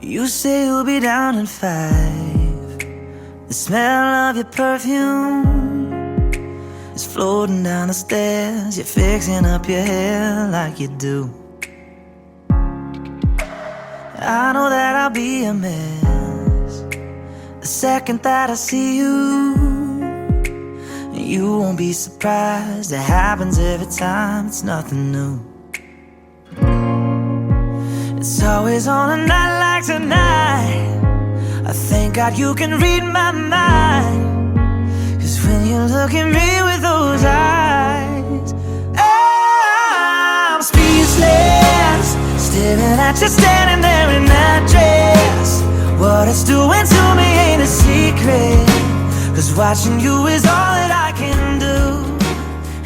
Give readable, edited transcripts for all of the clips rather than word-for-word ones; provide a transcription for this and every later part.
You say you'll be down in 5. The smell of your perfume is floating down the stairs. You're fixing up your hair like you do. I know that I'll be a mess the second that I see you. You won't be surprised, it happens every time, it's nothing new. It's always on a night like tonight. I thank God you can read my mind, 'cause when you look at me with those eyes, I'm speechless, staring at you standing there in that dress. What it's doing to me ain't a secret, 'cause watching you is all that I can do.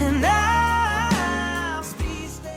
And I'm speechless.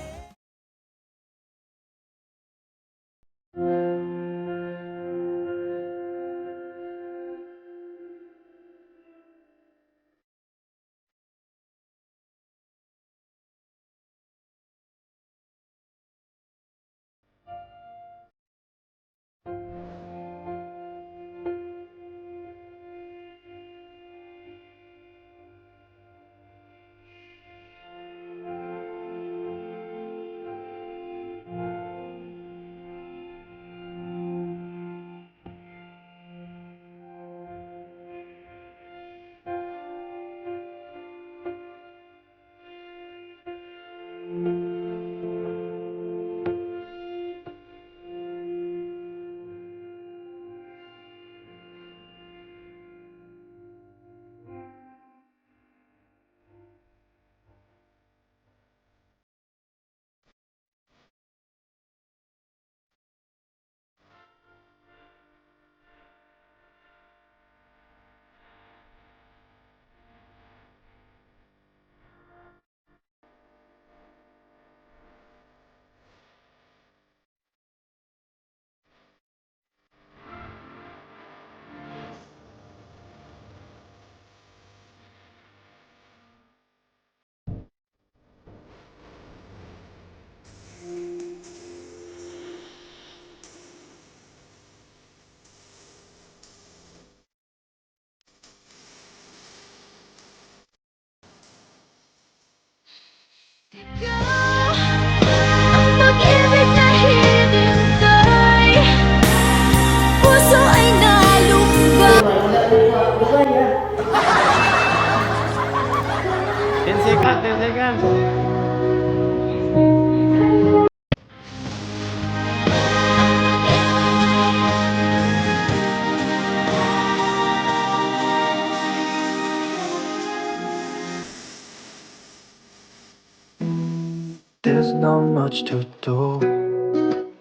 There's not much to do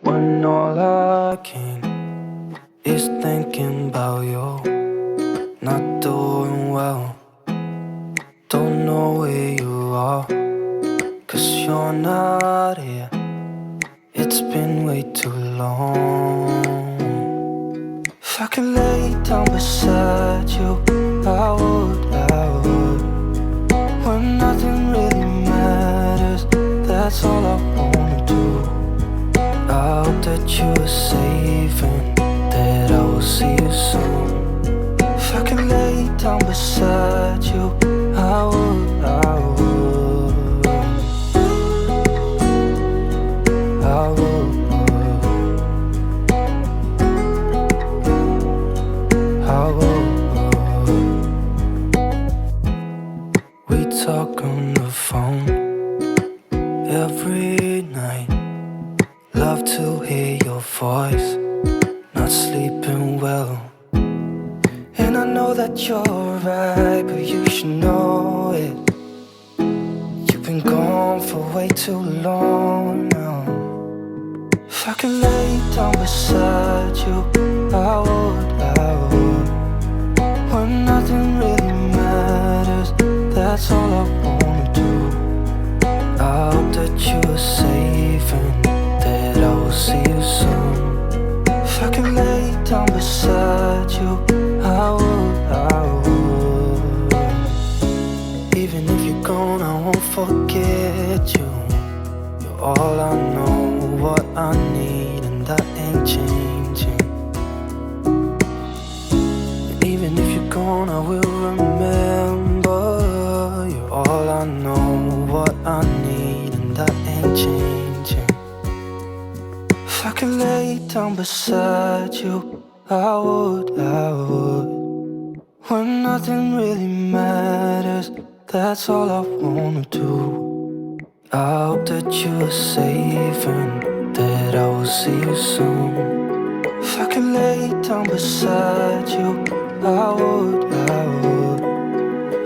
when all I can is thinking about you. Not doing well, don't know where you are, 'cause you're not here. It's been way too long. If I could lay down beside you, I would. When nothing really matters, that's all I wanna do. I hope that you are safe and that I will see you soon. If I could lay down beside you, I would. I would. I would. We talk on the phone every night. Love to hear your voice, not sleeping well. And I know that you're right, but you should know it. You've been gone for way too long now. If I could lay down beside you, I would. When nothing really matters, that's all I wanna do. I hope that you are safe and that I will see you soon. If I could lay down beside you, I would. Even if you're gone, I won't forget you. You're all I know, what I need, and that ain't changing. alone, I will remember. You're all I know, what I need, and that ain't changing. If I could lay down beside you, I would. When nothing really matters, that's all I wanna do. I hope that you are safe and that I will see you soon. If I could lay down beside you, I would.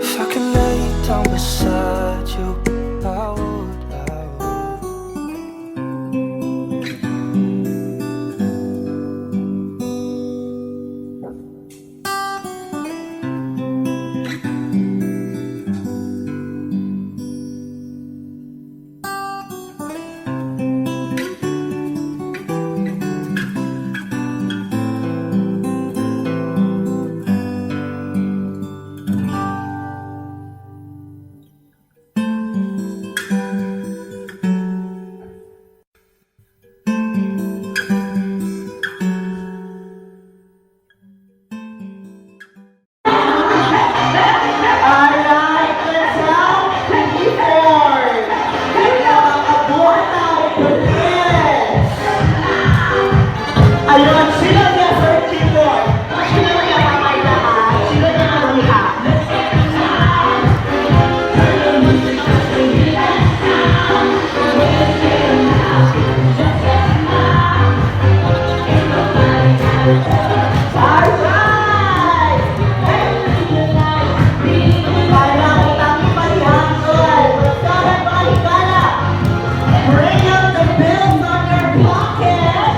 If I could lay down beside you, I would. Alright, let's now report. Nakakabuhat na ako Pilipinas. Ayun, sino niya sa report? Sino niya mamailahan? Sino niya mariha? Alright! Para utang ipalihangol, magkaroon mga higala. Bring out the bills on your pocket.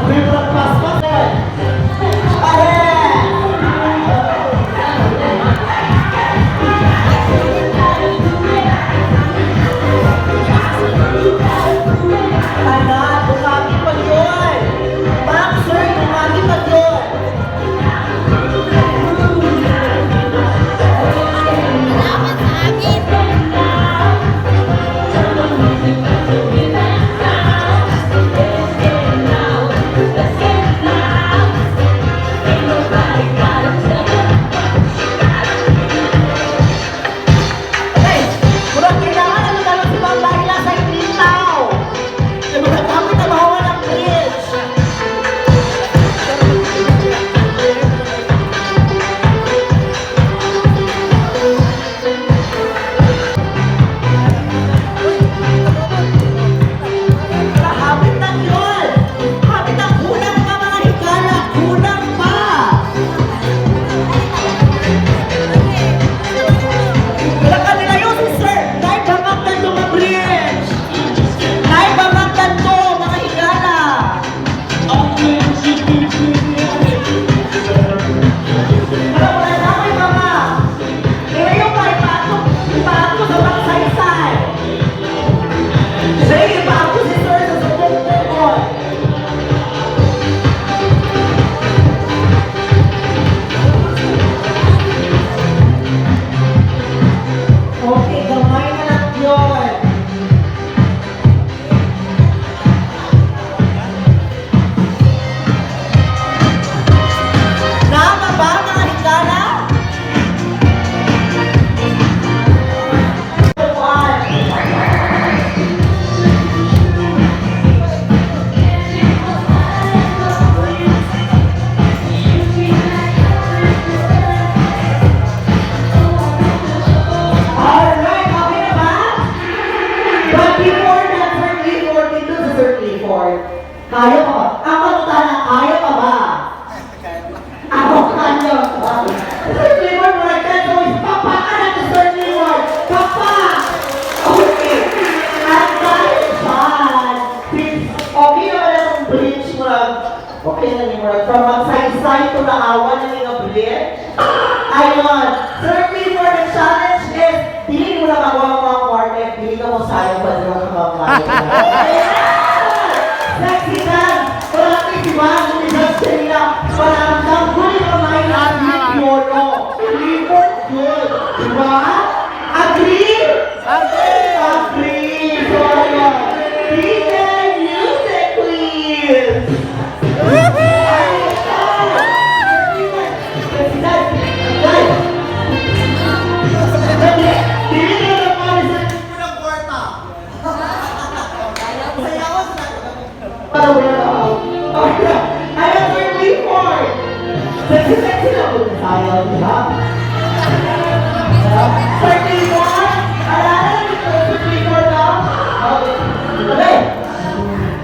May breakfast pa rin. Anak, bumagi pa yun. Boxer, bumagi pa yun. Hey, murag kailangan na nagkaroon si Ma'am Laila sa itlitaw. Yung mga gamit na mahawa ng bridge. Habit na yun. Habit na kulang pa mga higala. Kulang pa. Wala ka nila yun, sir. Dahil bangagdan to mga bridge. Dahil bangagdan to mga higala. Alam mo na namin, mama. Kaya yung pa ipaako sa pagsaysay. Sige, ipaako si sir sa subong-subong. Okay, gamay na lang yun. Nama ba mga higala? Alright, okay na ba? But before that, Sir Clifford, dito sa Sir Clifford, kaya pa ba? Ang pagkutana, kaya pa ba? Ako kanya pa. Sir Clifford, what I can do is papa ka na to Sir Clifford. Papa! Okay. At dahil dyan, okay naman na itong bridge mo lang. Okay na ni Murag. From magsaysay to naawan na yung bridge. Ayun. Sir Clifford, the challenge is, hindi mo na magawa mga quartet, hindi ka mo sayang ba nila kamamay. Sexy dance! Wala natin si Bang, hindi dance kanina. Parang huli kamay na Yolo. Clifford, good. Diba? Agree? Agree! well. Alright. Ayan, 34. Sexy na po tayo, di ba? 34. Alala, 34 na. Okay.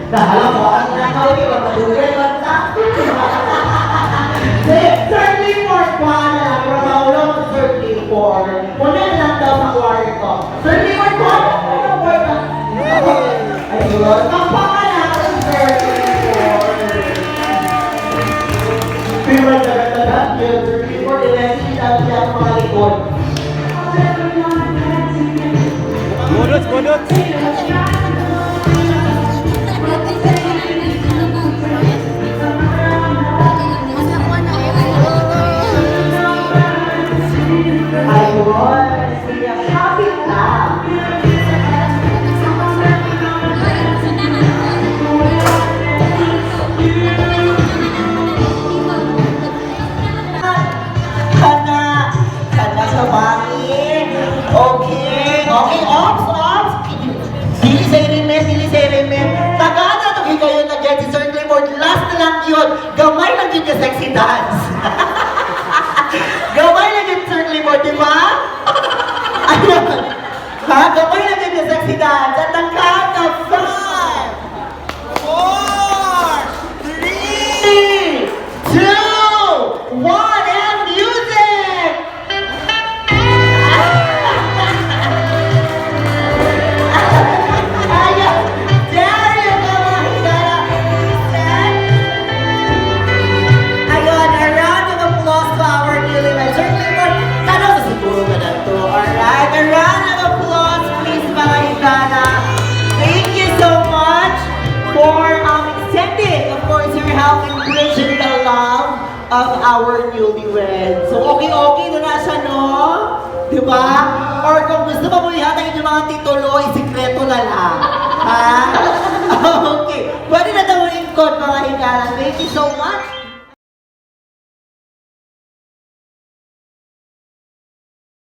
Alam mo, ang nakawin, magpatuloy, basta. 34 pa na, Ramaulo, 34. Muna na lang daw sa kwarto. 34 pa, ano po ito? Ayun, kapangalan, 34. Pero taga-taga, 34, dinasita siya ang mga likod. Bodot! Ayun, siya, happy lang. Kana sa bangin. Okay, ops. Dili sa irimen. Tagada to kayo na dyan si Sir Clifford. Last na lang yun. Gamay lang yun yung sexy dance. Gamay lang yun, Sir Clifford, di ba? Ayun. Ha? Gamay lang yun yung sexy dance. At ang count of 5, 4, 3, 2, 1, and music! Ayun! There you go, mga higala! Ayun, a round of applause to our newlyweds. Sir Clifford, tanong sa siguro ka na to. Alright, a round of applause, please, mga higala. Thank you so much for extending, of course, your help in bridging the love of our newlyweds. So, okay na nasa, no? Diba? Or kung gusto pa mo ihatag yung mga titulo, isikreto na lang. Ha? Okay. Pwede na daw yung code, mga higala. Thank you so much.